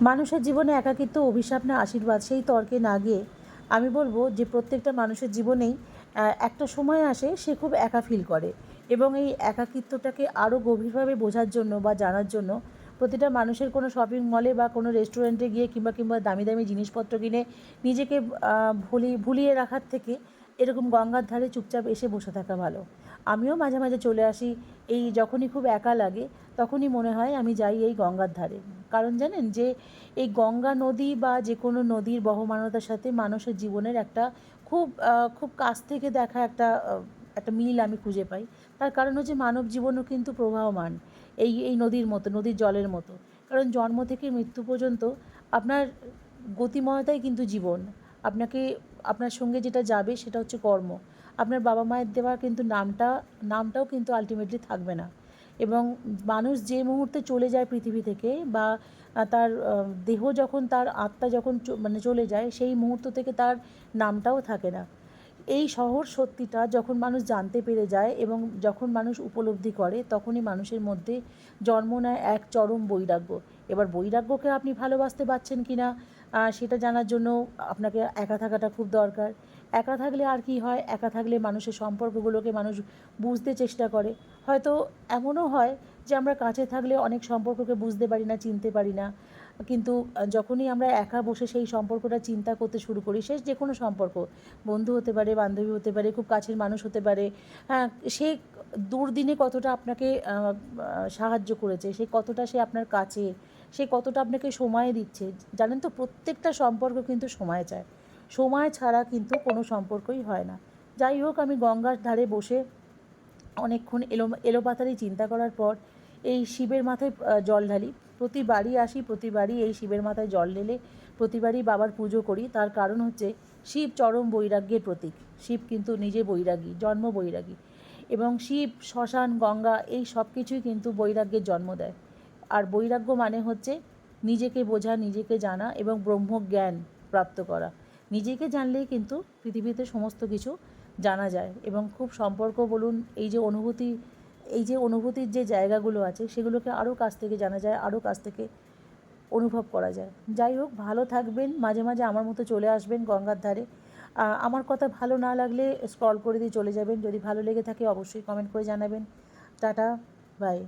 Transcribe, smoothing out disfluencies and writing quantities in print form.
মানুষের জীবনে একাকিত্ব অভিশাপ না আশীর্বাদ, সেই তর্কে না গিয়ে আমি বলবো যে প্রত্যেকটা মানুষের জীবনেই একটা সময় আসে সে খুব একা ফিল করে, এবং এই একাকিত্বটাকে আরও গভীরভাবে বোঝার জন্য বা জানার জন্য প্রতিটা মানুষের কোনো শপিং মলে বা কোনো রেস্টুরেন্টে গিয়ে কিংবা দামি দামি জিনিসপত্র কিনে নিজেকে ভুলিয়ে রাখার থেকে এরকম গঙ্গার ধারে চুপচাপ এসে বসে থাকা ভালো। আমিও মাঝে মাঝে চলে আসি, এই যখনই খুব একা লাগে তখনই মনে হয় আমি যাই এই গঙ্গার ধারে। কারণ জানেন যে এই গঙ্গা নদী বা যে কোনো নদীর বহমানতার সাথে মানুষের জীবনের একটা খুব কাছ থেকে দেখা একটা মিল আমি খুঁজে পাই। তার কারণ হচ্ছে মানব জীবনও কিন্তু প্রবাহমান, এই নদীর মতো, নদীর জলের মতো। কারণ জন্ম থেকে মৃত্যু পর্যন্ত আপনার গতিময়তাই কিন্তু জীবন। আপনাকে আপনার সঙ্গে যেটা যাবে সেটা হচ্ছে কর্ম। আপনার বাবা মায়ের দেওয়া কিন্তু নামটাও কিন্তু আলটিমেটলি থাকবে না। এবং মানুষ যে মুহূর্তে চলে যায় পৃথিবী থেকে, বা তার দেহ যখন, তার আত্মা যখন মানে চলে যায়, সেই মুহূর্ত থেকে তার নামটাও থাকে না। এই সহজ সত্যিটা যখন মানুষ জানতে পেরে যায় এবং যখন মানুষ উপলব্ধি করে, তখনই মানুষের মধ্যে জন্ম নেয় এক চরম বৈরাগ্য। এবার বৈরাগ্যকে আপনি ভালোবাসতে পারছেন কি না সেটা জানার জন্য আপনাকে একা থাকাটা খুব দরকার। একা থাকলে আর কি হয়, একা থাকলে মানুষের সম্পর্কগুলোকে মানুষ বুঝতে চেষ্টা করে। হয়তো এমনও হয় যে আমরা কাছে থাকলে অনেক সম্পর্ককে বুঝতে পারি না, চিনতে পারি না, কিন্তু যখনই আমরা একা বসে সেই সম্পর্কটা চিন্তা করতে শুরু করি, সে যে কোনো সম্পর্ক, বন্ধু হতে পারে, বান্ধবী হতে পারে, খুব কাছের মানুষ হতে পারে, হ্যাঁ, সে দুর্দিনে কতটা আপনাকে সাহায্য করেছে, সে কতটা সে আপনার কাছে, সে কতটা আপনাকে সময় দিচ্ছে। জানেন তো, প্রত্যেকটা সম্পর্ক কিন্তু সময় চায়। সময় ছাড়া কিন্তু কোনো সম্পর্কই হয় না। যাই হোক, আমি গঙ্গার ধারে বসে অনেকক্ষণ এলোপাতাড়ি চিন্তা করার পর এই শিবের মাথায় জল ঢালি। প্রতিবারই আসি, প্রতিবারই এই শিবের মাথায় জল ঢেলে প্রতিবারই বাবার পুজো করি। তার কারণ হচ্ছে শিব চরম বৈরাগ্যের প্রতীক। শিব কিন্তু নিজে বৈরাগী, জন্ম বৈরাগী, এবং শিব, শ্মশান, গঙ্গা এই সব কিছুই কিন্তু বৈরাগ্যের জন্ম দেয়। আর বৈরাগ্য মানে হচ্ছে নিজেকে বোঝা, নিজেকে জানা এবং ব্রহ্মজ্ঞান প্রাপ্ত করা। নিজেকে জানলেই কিন্তু পৃথিবীতে সমস্ত কিছু জানা যায়, এবং খুব সম্পর্ক বলুন, এই যে অনুভূতির যে জায়গাগুলো আছে সেগুলোকে আরও কাছ থেকে জানা যায়, আরও কাছ থেকে অনুভব করা যায়। যাই হোক, ভালো থাকবেন, মাঝে মাঝে আমার মতো চলে আসবেন গঙ্গার ধারে। আমার কথা ভালো না লাগলে স্ক্রল করে দিয়ে চলে যাবেন, যদি ভালো লেগে থাকে অবশ্যই কমেন্ট করে জানাবেন। Tata, by.